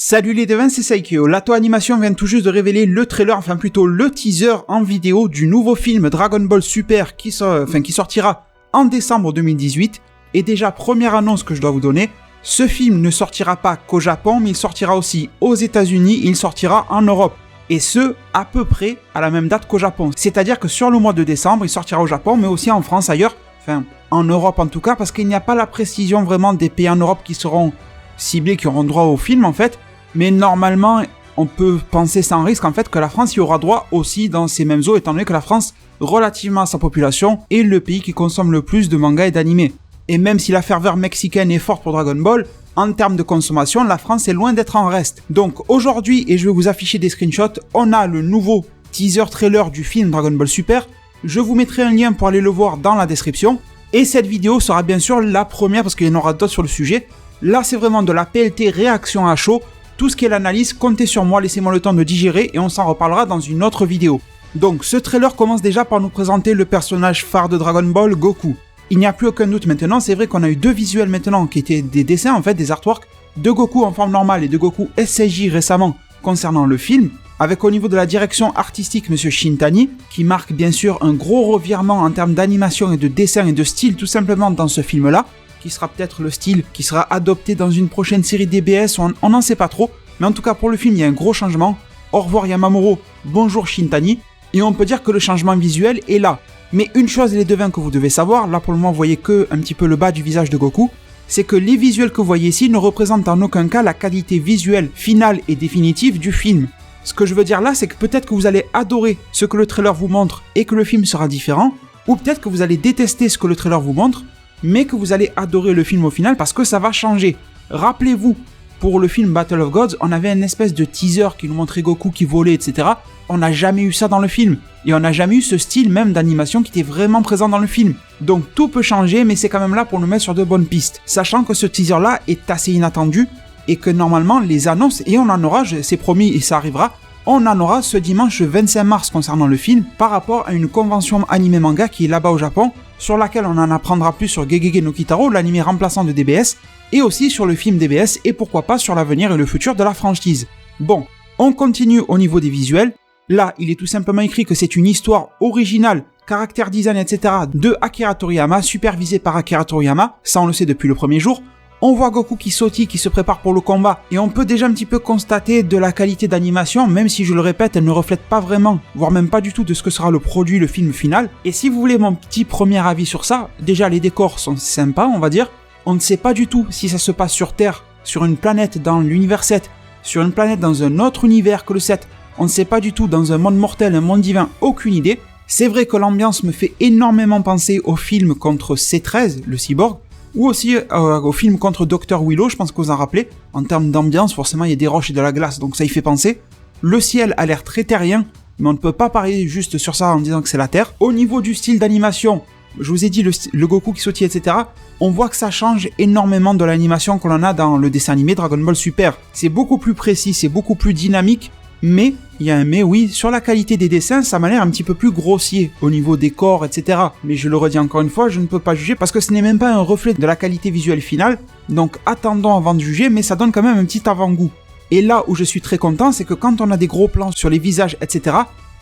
Salut les devins, c'est Saikyo. Lato Animation vient tout juste de révéler le trailer, enfin plutôt le teaser en vidéo du nouveau film Dragon Ball Super qui sortira en décembre 2018. Et déjà, première annonce que je dois vous donner, ce film ne sortira pas qu'au Japon, mais il sortira aussi aux États-Unis, il sortira en Europe. Et ce, à peu près à la même date qu'au Japon. C'est-à-dire que sur le mois de décembre, il sortira au Japon, mais aussi en France, ailleurs, enfin en Europe en tout cas, parce qu'il n'y a pas la précision vraiment des pays en Europe qui seront ciblés, qui auront droit au film en fait. Mais normalement, on peut penser sans risque en fait que la France y aura droit aussi dans ces mêmes eaux, étant donné que la France, relativement à sa population, est le pays qui consomme le plus de mangas et d'animés. Et même si la ferveur mexicaine est forte pour Dragon Ball, en termes de consommation, la France est loin d'être en reste. Donc aujourd'hui, et je vais vous afficher des screenshots, on a le nouveau teaser trailer du film Dragon Ball Super. Je vous mettrai un lien pour aller le voir dans la description. Et cette vidéo sera bien sûr la première parce qu'il y en aura d'autres sur le sujet. Là, c'est vraiment de la PLT réaction à chaud. Tout ce qui est l'analyse, comptez sur moi, laissez-moi le temps de digérer et on s'en reparlera dans une autre vidéo. Donc ce trailer commence déjà par nous présenter le personnage phare de Dragon Ball, Goku. Il n'y a plus aucun doute maintenant, c'est vrai qu'on a eu deux visuels maintenant qui étaient des dessins en fait, des artworks, de Goku en forme normale et de Goku SCJ récemment concernant le film, avec au niveau de la direction artistique Monsieur Shintani, qui marque bien sûr un gros revirement en termes d'animation et de dessin et de style tout simplement dans ce film-là, qui sera peut-être le style qui sera adopté dans une prochaine série DBS, on n'en sait pas trop, mais en tout cas pour le film il y a un gros changement. Au revoir Yamamuro, bonjour Shintani, et on peut dire que le changement visuel est là. Mais une chose les devins que vous devez savoir, là pour le moment vous voyez que un petit peu le bas du visage de Goku, c'est que les visuels que vous voyez ici ne représentent en aucun cas la qualité visuelle finale et définitive du film. Ce que je veux dire là, c'est que peut-être que vous allez adorer ce que le trailer vous montre et que le film sera différent, ou peut-être que vous allez détester ce que le trailer vous montre, mais que vous allez adorer le film au final parce que ça va changer. Rappelez-vous, pour le film Battle of Gods, on avait une espèce de teaser qui nous montrait Goku qui volait, etc. On n'a jamais eu ça dans le film. Et on n'a jamais eu ce style même d'animation qui était vraiment présent dans le film. Donc tout peut changer, mais c'est quand même là pour nous mettre sur de bonnes pistes. Sachant que ce teaser-là est assez inattendu et que normalement les annonces, et on en aura, c'est promis et ça arrivera, on en aura ce dimanche 25 mars concernant le film par rapport à une convention anime manga qui est là-bas au Japon, sur laquelle on en apprendra plus sur Gegege no Kitaro, l'anime remplaçant de DBS, et aussi sur le film DBS et pourquoi pas sur l'avenir et le futur de la franchise. Bon, on continue au niveau des visuels. Là, il est tout simplement écrit que c'est une histoire originale, caractère design, etc. de Akira Toriyama, supervisée par Akira Toriyama, ça on le sait depuis le premier jour. On voit Goku qui sautille, qui se prépare pour le combat, et on peut déjà un petit peu constater de la qualité d'animation, même si je le répète, elle ne reflète pas vraiment, voire même pas du tout de ce que sera le produit, le film final. Et si vous voulez mon petit premier avis sur ça, déjà les décors sont sympas, on va dire. On ne sait pas du tout si ça se passe sur Terre, sur une planète dans l'univers 7, sur une planète dans un autre univers que le 7. On ne sait pas du tout dans un monde mortel, un monde divin, aucune idée. C'est vrai que l'ambiance me fait énormément penser au film contre C13, le cyborg, ou aussi au film contre Dr Willow, je pense que vous en rappelez. En termes d'ambiance, forcément, il y a des roches et de la glace, donc ça y fait penser. Le ciel a l'air très terrien, mais on ne peut pas parier juste sur ça en disant que c'est la Terre. Au niveau du style d'animation, je vous ai dit le Goku qui sautille, etc. On voit que ça change énormément de l'animation qu'on en a dans le dessin animé Dragon Ball Super. C'est beaucoup plus précis, c'est beaucoup plus dynamique, mais, il y a un mais oui, sur la qualité des dessins, ça m'a l'air un petit peu plus grossier au niveau des corps, etc. Mais je le redis encore une fois, je ne peux pas juger parce que ce n'est même pas un reflet de la qualité visuelle finale, donc attendons avant de juger, mais ça donne quand même un petit avant-goût. Et là où je suis très content, c'est que quand on a des gros plans sur les visages, etc.,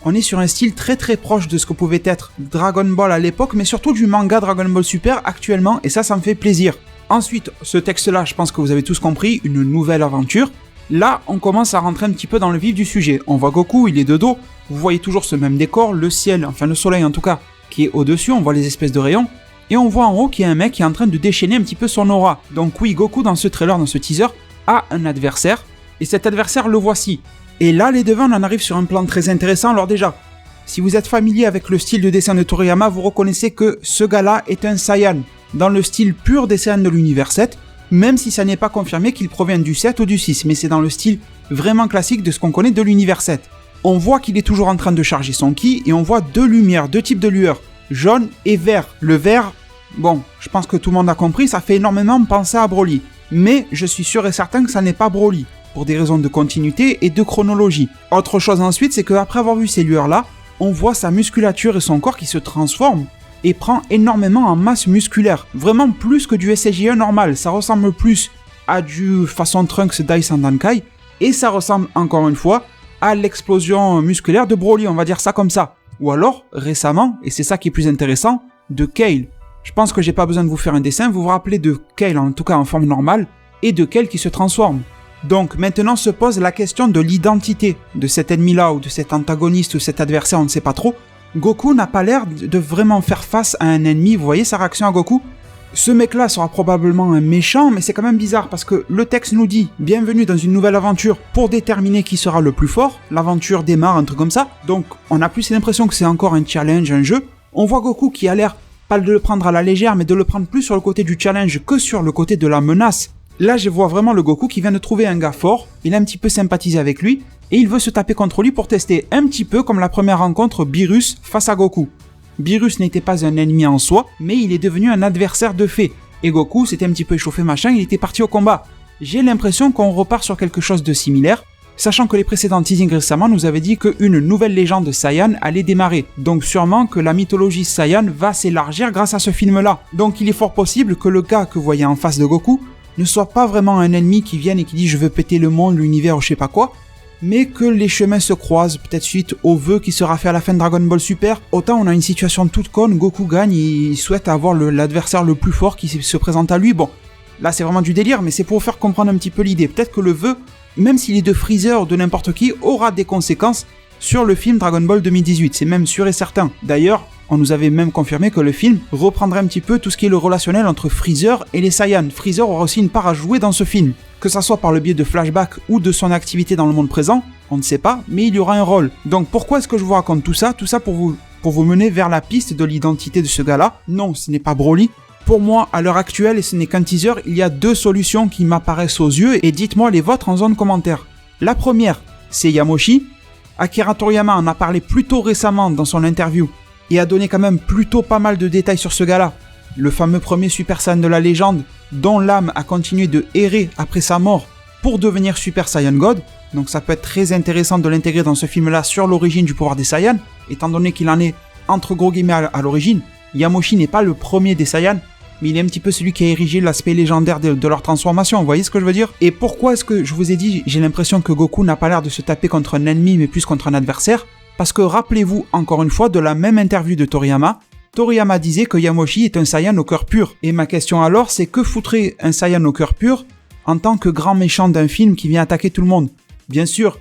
on est sur un style très très proche de ce que pouvait être Dragon Ball à l'époque, mais surtout du manga Dragon Ball Super actuellement, et ça me fait plaisir. Ensuite, ce texte-là, je pense que vous avez tous compris, une nouvelle aventure. Là, on commence à rentrer un petit peu dans le vif du sujet. On voit Goku, il est de dos, vous voyez toujours ce même décor, le ciel, enfin le soleil en tout cas, qui est au-dessus, on voit les espèces de rayons, et on voit en haut qu'il y a un mec qui est en train de déchaîner un petit peu son aura. Donc oui, Goku dans ce trailer, dans ce teaser, a un adversaire, et cet adversaire le voici. Et là, les devins, on en arrive sur un plan très intéressant. Alors déjà, si vous êtes familier avec le style de dessin de Toriyama, vous reconnaissez que ce gars-là est un Saiyan, dans le style pur des Saiyans de l'univers 7, même si ça n'est pas confirmé qu'il provient du 7 ou du 6, mais c'est dans le style vraiment classique de ce qu'on connaît de l'univers 7. On voit qu'il est toujours en train de charger son ki, et on voit deux lumières, deux types de lueurs, jaune et vert. Le vert, bon, je pense que tout le monde a compris, ça fait énormément penser à Broly, mais je suis sûr et certain que ça n'est pas Broly, pour des raisons de continuité et de chronologie. Autre chose ensuite, c'est qu'après avoir vu ces lueurs-là, on voit sa musculature et son corps qui se transforment, et prend énormément en masse musculaire. Vraiment plus que du SCJ1 normal, ça ressemble plus à du façon Trunks Dai Sandankai Et ça ressemble encore une fois à l'explosion musculaire de Broly, on va dire ça comme ça. Ou alors, récemment, et c'est ça qui est plus intéressant, de Kale. Je pense que j'ai pas besoin de vous faire un dessin, vous vous rappelez de Kale, en tout cas en forme normale, et de Kale qui se transforme. Donc maintenant se pose la question de l'identité de cet ennemi-là, ou de cet antagoniste, ou cet adversaire, on ne sait pas trop. Goku n'a pas l'air de vraiment faire face à un ennemi, vous voyez sa réaction à Goku ? Ce mec-là sera probablement un méchant, mais c'est quand même bizarre parce que le texte nous dit « Bienvenue dans une nouvelle aventure pour déterminer qui sera le plus fort ». L'aventure démarre, un truc comme ça. Donc on a plus l'impression que c'est encore un challenge, un jeu. On voit Goku qui a l'air pas de le prendre à la légère, mais de le prendre plus sur le côté du challenge que sur le côté de la menace. Là, je vois vraiment le Goku qui vient de trouver un gars fort, il a un petit peu sympathisé avec lui, et il veut se taper contre lui pour tester un petit peu comme la première rencontre Beerus face à Goku. Beerus n'était pas un ennemi en soi, mais il est devenu un adversaire de fait. Et Goku s'était un petit peu échauffé machin, il était parti au combat. J'ai l'impression qu'on repart sur quelque chose de similaire, sachant que les précédents teasings récemment nous avaient dit qu'une nouvelle légende Saiyan allait démarrer. Donc sûrement que la mythologie Saiyan va s'élargir grâce à ce film-là. Donc il est fort possible que le gars que vous voyez en face de Goku ne soit pas vraiment un ennemi qui vienne et qui dit « je veux péter le monde, l'univers ou je sais pas quoi », mais que les chemins se croisent, peut-être suite au vœu qui sera fait à la fin de Dragon Ball Super. Autant on a une situation toute conne, Goku gagne, il souhaite avoir l'adversaire le plus fort qui se présente à lui. Bon, là c'est vraiment du délire, mais c'est pour faire comprendre un petit peu l'idée. Peut-être que le vœu, même s'il est de Freezer ou de n'importe qui, aura des conséquences sur le film Dragon Ball 2018, c'est même sûr et certain. D'ailleurs, on nous avait même confirmé que le film reprendrait un petit peu tout ce qui est le relationnel entre Freezer et les Saiyans. Freezer aura aussi une part à jouer dans ce film. Que ça soit par le biais de flashbacks ou de son activité dans le monde présent, on ne sait pas, mais il y aura un rôle. Donc pourquoi est-ce que je vous raconte tout ça ? Tout ça pour vous mener vers la piste de l'identité de ce gars-là. Non, ce n'est pas Broly. Pour moi, à l'heure actuelle, et ce n'est qu'un teaser, il y a deux solutions qui m'apparaissent aux yeux, et dites-moi les vôtres en zone commentaire. La première, c'est Yamoshi. Akira Toriyama en a parlé plus tôt récemment dans son interview, et a donné quand même plutôt pas mal de détails sur ce gars-là. Le fameux premier Super Saiyan de la légende, dont l'âme a continué de errer après sa mort pour devenir Super Saiyan God. Donc ça peut être très intéressant de l'intégrer dans ce film-là sur l'origine du pouvoir des Saiyans, étant donné qu'il en est entre gros guillemets à l'origine. Yamoshi n'est pas le premier des Saiyans, mais il est un petit peu celui qui a érigé l'aspect légendaire de leur transformation, vous voyez ce que je veux dire ? Et pourquoi est-ce que je vous ai dit, j'ai l'impression que Goku n'a pas l'air de se taper contre un ennemi, mais plus contre un adversaire ? Parce que rappelez-vous encore une fois de la même interview de Toriyama, Toriyama disait que Yamoshi est un Saiyan au cœur pur. Et ma question alors, c'est que foutrait un Saiyan au cœur pur en tant que grand méchant d'un film qui vient attaquer tout le monde ? Bien sûr,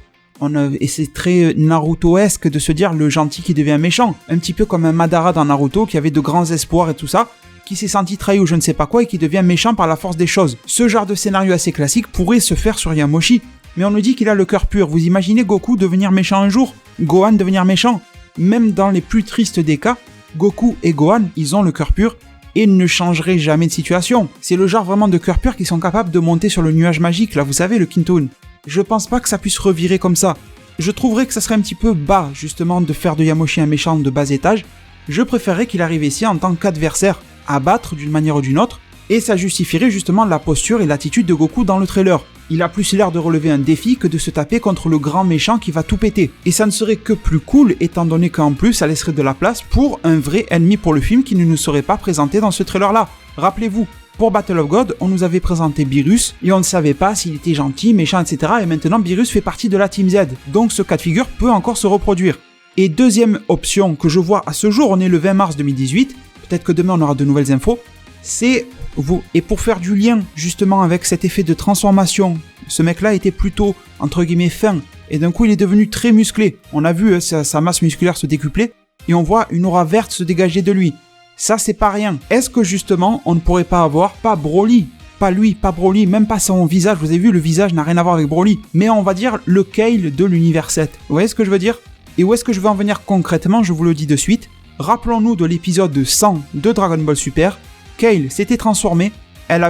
et c'est très Naruto-esque de se dire le gentil qui devient méchant. Un petit peu comme un Madara dans Naruto qui avait de grands espoirs et tout ça, qui s'est senti trahi ou je ne sais pas quoi et qui devient méchant par la force des choses. Ce genre de scénario assez classique pourrait se faire sur Yamoshi. Mais on nous dit qu'il a le cœur pur. Vous imaginez Goku devenir méchant un jour ? Gohan devenir méchant ? Même dans les plus tristes des cas, Goku et Gohan, ils ont le cœur pur et ne changeraient jamais de situation. C'est le genre vraiment de cœur pur qui sont capables de monter sur le nuage magique, là vous savez, le Kintoon. Je pense pas que ça puisse revirer comme ça. Je trouverais que ça serait un petit peu bas, justement, de faire de Yamoshi un méchant de bas étage. Je préférerais qu'il arrive ici en tant qu'adversaire à battre d'une manière ou d'une autre, et ça justifierait justement la posture et l'attitude de Goku dans le trailer. Il a plus l'air de relever un défi que de se taper contre le grand méchant qui va tout péter. Et ça ne serait que plus cool, étant donné qu'en plus, ça laisserait de la place pour un vrai ennemi pour le film qui ne nous serait pas présenté dans ce trailer-là. Rappelez-vous, pour Battle of God, on nous avait présenté Beerus, et on ne savait pas s'il était gentil, méchant, etc. Et maintenant, Beerus fait partie de la Team Z. Donc ce cas de figure peut encore se reproduire. Et deuxième option que je vois à ce jour, on est le 20 mars 2018, peut-être que demain on aura de nouvelles infos, c'est vous. Et pour faire du lien justement avec cet effet de transformation, ce mec-là était plutôt, entre guillemets, fin, et d'un coup il est devenu très musclé. On a vu sa masse musculaire se décupler, et on voit une aura verte se dégager de lui. Ça c'est pas rien. Est-ce que justement on ne pourrait pas avoir, pas Broly, pas lui, pas Broly, même pas son visage, vous avez vu, le visage n'a rien à voir avec Broly, mais on va dire le Kale de l'univers 7. Vous voyez ce que je veux dire ? Et où est-ce que je veux en venir concrètement, je vous le dis de suite. Rappelons-nous de l'épisode 100 de Dragon Ball Super. Kale s'était transformée, elle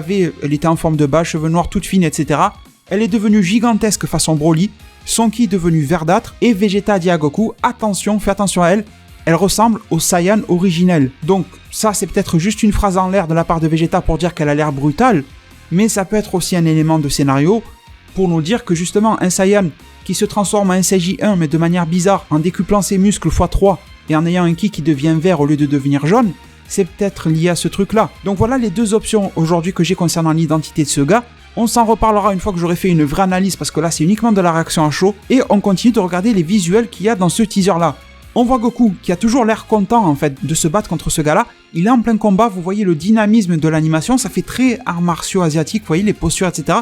était en forme de bas, cheveux noirs toute fine, etc. Elle est devenue gigantesque façon Broly, son ki est devenu verdâtre, et Vegeta a dit à Goku, attention, fais attention à elle, elle ressemble au Saiyan originel. Donc ça c'est peut-être juste une phrase en l'air de la part de Vegeta pour dire qu'elle a l'air brutale, mais ça peut être aussi un élément de scénario pour nous dire que justement un Saiyan qui se transforme en un Saiji-1 mais de manière bizarre, en décuplant ses muscles x3 et en ayant un ki qui devient vert au lieu de devenir jaune, c'est peut-être lié à ce truc-là. Donc voilà les deux options aujourd'hui que j'ai concernant l'identité de ce gars. On s'en reparlera une fois que j'aurai fait une vraie analyse parce que là c'est uniquement de la réaction à chaud. Et on continue de regarder les visuels qu'il y a dans ce teaser là. On voit Goku qui a toujours l'air content en fait de se battre contre ce gars-là. Il est en plein combat, vous voyez le dynamisme de l'animation, ça fait très arts martiaux asiatiques, vous voyez les postures, etc.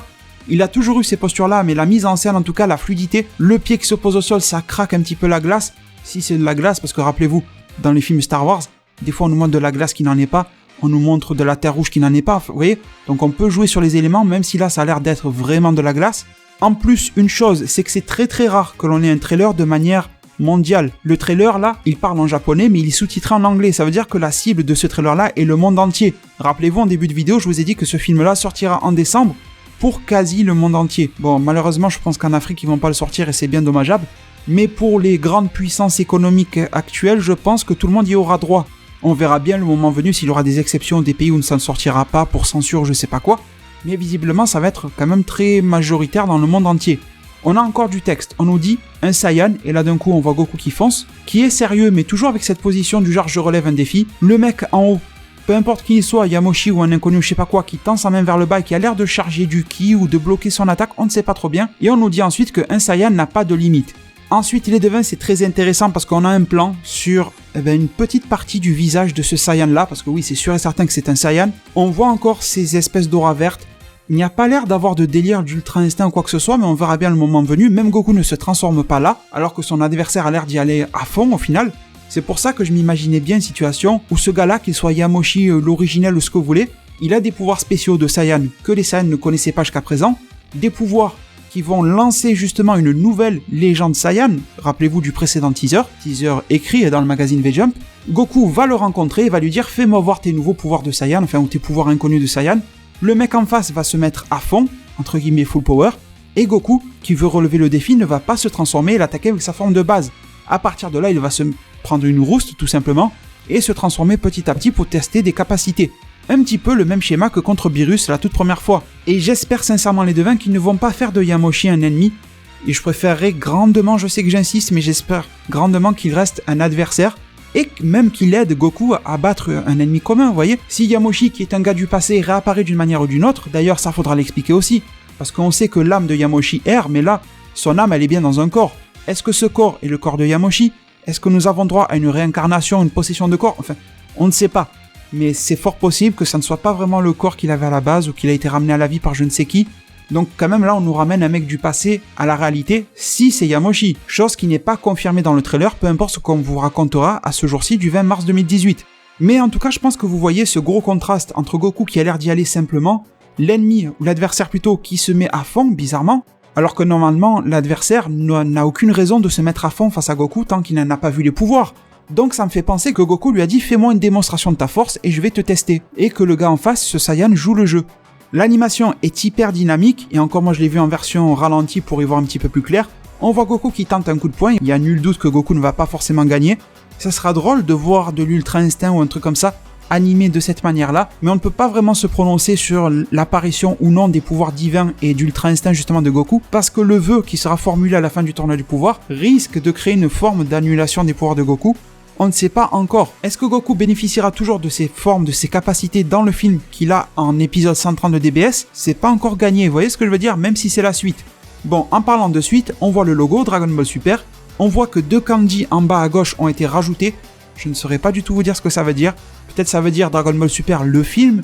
Il a toujours eu ces postures-là, mais la mise en scène, en tout cas la fluidité, le pied qui s'oppose au sol, ça craque un petit peu la glace. Si c'est de la glace, parce que rappelez-vous, dans les films Star Wars, des fois on nous montre de la glace qui n'en est pas, on nous montre de la terre rouge qui n'en est pas, vous voyez. Donc on peut jouer sur les éléments, même si là ça a l'air d'être vraiment de la glace. En plus, une chose, c'est que c'est très très rare que l'on ait un trailer de manière mondial. Le trailer là, il parle en japonais mais il est sous-titré en anglais. Ça veut dire que la cible de ce trailer là est le monde entier. Rappelez-vous en début de vidéo, je vous ai dit que ce film là sortira en décembre pour quasi le monde entier. Bon, malheureusement, je pense qu'en Afrique ils vont pas le sortir et c'est bien dommageable. Mais pour les grandes puissances économiques actuelles, je pense que tout le monde y aura droit. On verra bien le moment venu s'il y aura des exceptions, des pays où ça ne sortira pas pour censure, je sais pas quoi. Mais visiblement, ça va être quand même très majoritaire dans le monde entier. On a encore du texte, on nous dit un Saiyan, et là d'un coup on voit Goku qui fonce, qui est sérieux mais toujours avec cette position du genre je relève un défi. Le mec en haut, peu importe qui il soit, Yamoshi ou un inconnu je sais pas quoi, qui tend sa main vers le bas et qui a l'air de charger du ki ou de bloquer son attaque, on ne sait pas trop bien. Et on nous dit ensuite qu'un Saiyan n'a pas de limite. Ensuite les devins c'est très intéressant parce qu'on a un plan sur une petite partie du visage de ce Saiyan là, parce que oui c'est sûr et certain que c'est un Saiyan. On voit encore ces espèces d'auras vertes. Il n'y a pas l'air d'avoir de délire d'ultra instinct ou quoi que ce soit, mais on verra bien le moment venu. Même Goku ne se transforme pas là, alors que son adversaire a l'air d'y aller à fond au final. C'est pour ça que je m'imaginais bien une situation où ce gars-là, qu'il soit Yamoshi, l'originel ou ce que vous voulez, il a des pouvoirs spéciaux de Saiyan que les Saiyans ne connaissaient pas jusqu'à présent, des pouvoirs qui vont lancer justement une nouvelle légende Saiyan. Rappelez-vous du précédent teaser écrit dans le magazine V-Jump. Goku va le rencontrer et va lui dire « Fais-moi voir tes nouveaux pouvoirs de Saiyan, enfin ou tes pouvoirs inconnus de Saiyan ». Le mec en face va se mettre à fond, entre guillemets full power, et Goku, qui veut relever le défi, ne va pas se transformer et l'attaquer avec sa forme de base. À partir de là, il va se prendre une rouste tout simplement, et se transformer petit à petit pour tester des capacités. Un petit peu le même schéma que contre Beerus la toute première fois. Et j'espère sincèrement les devins qu'ils ne vont pas faire de Yamoshi un ennemi, et je préférerais grandement, je sais que j'insiste, mais j'espère grandement qu'il reste un adversaire, et même qu'il aide Goku à battre un ennemi commun, vous voyez. Si Yamoshi, qui est un gars du passé, réapparaît d'une manière ou d'une autre, d'ailleurs ça faudra l'expliquer aussi, parce qu'on sait que l'âme de Yamoshi erre, mais là, son âme elle est bien dans un corps. Est-ce que ce corps est le corps de Yamoshi? Est-ce que nous avons droit à une réincarnation, une possession de corps? Enfin, on ne sait pas. Mais c'est fort possible que ça ne soit pas vraiment le corps qu'il avait à la base, ou qu'il a été ramené à la vie par je ne sais qui. Donc quand même là on nous ramène un mec du passé à la réalité, si c'est Yamoshi, chose qui n'est pas confirmée dans le trailer, peu importe ce qu'on vous racontera à ce jour-ci du 20 mars 2018. Mais en tout cas je pense que vous voyez ce gros contraste entre Goku qui a l'air d'y aller simplement, l'ennemi, ou l'adversaire plutôt, qui se met à fond bizarrement, alors que normalement l'adversaire n'a aucune raison de se mettre à fond face à Goku tant qu'il n'en a pas vu les pouvoirs. Donc ça me fait penser que Goku lui a dit fais-moi une démonstration de ta force et je vais te tester, et que le gars en face, ce Saiyan, joue le jeu. L'animation est hyper dynamique, et encore moi je l'ai vu en version ralentie pour y voir un petit peu plus clair. On voit Goku qui tente un coup de poing, il y a nul doute que Goku ne va pas forcément gagner. Ça sera drôle de voir de l'ultra instinct ou un truc comme ça, animé de cette manière-là, mais on ne peut pas vraiment se prononcer sur l'apparition ou non des pouvoirs divins et d'ultra instinct justement de Goku, parce que le vœu qui sera formulé à la fin du tournoi du pouvoir risque de créer une forme d'annulation des pouvoirs de Goku. On ne sait pas encore. Est-ce que Goku bénéficiera toujours de ses formes, de ses capacités dans le film qu'il a en épisode 130 de DBS? C'est pas encore gagné, vous voyez ce que je veux dire, même si c'est la suite. Bon, en parlant de suite, on voit le logo Dragon Ball Super, on voit que 2 kanji en bas à gauche ont été rajoutés. Je ne saurais pas du tout vous dire ce que ça veut dire. Peut-être ça veut dire Dragon Ball Super le film,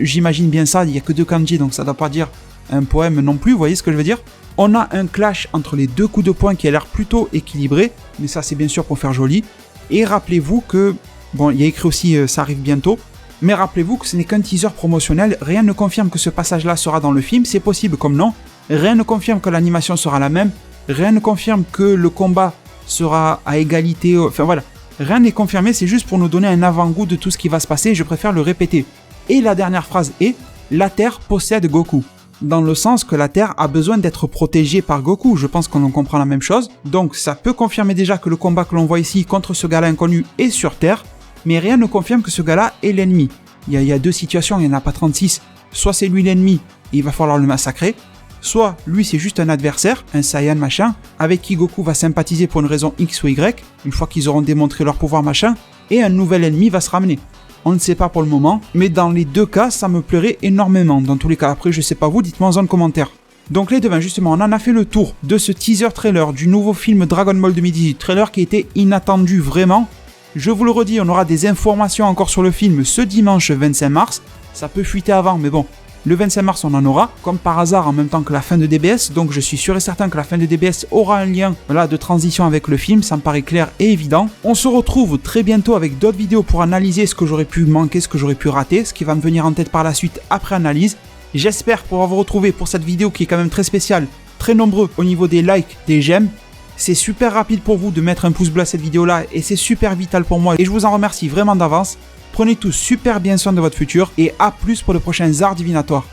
j'imagine bien ça, il n'y a que 2 kanji donc ça ne doit pas dire un poème non plus, vous voyez ce que je veux dire. On a un clash entre les 2 coups de poing qui a l'air plutôt équilibré, mais ça c'est bien sûr pour faire joli. Et rappelez-vous que, bon, il y a écrit aussi ça arrive bientôt, mais rappelez-vous que ce n'est qu'un teaser promotionnel, rien ne confirme que ce passage-là sera dans le film, c'est possible comme non, rien ne confirme que l'animation sera la même, rien ne confirme que le combat sera à égalité, enfin voilà, rien n'est confirmé, c'est juste pour nous donner un avant-goût de tout ce qui va se passer, je préfère le répéter. Et la dernière phrase est « La Terre possède Goku ». Dans le sens que la Terre a besoin d'être protégée par Goku, je pense qu'on en comprend la même chose. Donc ça peut confirmer déjà que le combat que l'on voit ici contre ce gars-là inconnu est sur Terre, mais rien ne confirme que ce gars-là est l'ennemi. Il y a 2 situations, il n'y en a pas 36. Soit c'est lui l'ennemi, et il va falloir le massacrer, soit lui c'est juste un adversaire, un Saiyan machin, avec qui Goku va sympathiser pour une raison X ou Y, une fois qu'ils auront démontré leur pouvoir machin, et un nouvel ennemi va se ramener. on ne sait pas pour le moment, mais dans les deux cas, ça me plairait énormément. Dans tous les cas, après, je sais pas vous, dites-moi en zone commentaire. Donc les devins, justement, on en a fait le tour de ce teaser trailer du nouveau film Dragon Ball 2018, trailer qui était inattendu vraiment. Je vous le redis, on aura des informations encore sur le film ce dimanche 25 mars. Ça peut fuiter avant, mais bon, le 25 mars on en aura, comme par hasard en même temps que la fin de DBS, donc je suis sûr et certain que la fin de DBS aura un lien de transition avec le film, ça me paraît clair et évident. On se retrouve très bientôt avec d'autres vidéos pour analyser ce que j'aurais pu manquer, ce que j'aurais pu rater, ce qui va me venir en tête par la suite après analyse. J'espère pouvoir vous retrouver pour cette vidéo qui est quand même très spéciale, très nombreux au niveau des likes, des j'aime. C'est super rapide pour vous de mettre un pouce bleu à cette vidéo-là et c'est super vital pour moi et je vous en remercie vraiment d'avance. Prenez tous super bien soin de votre futur et à plus pour de prochains arts divinatoires.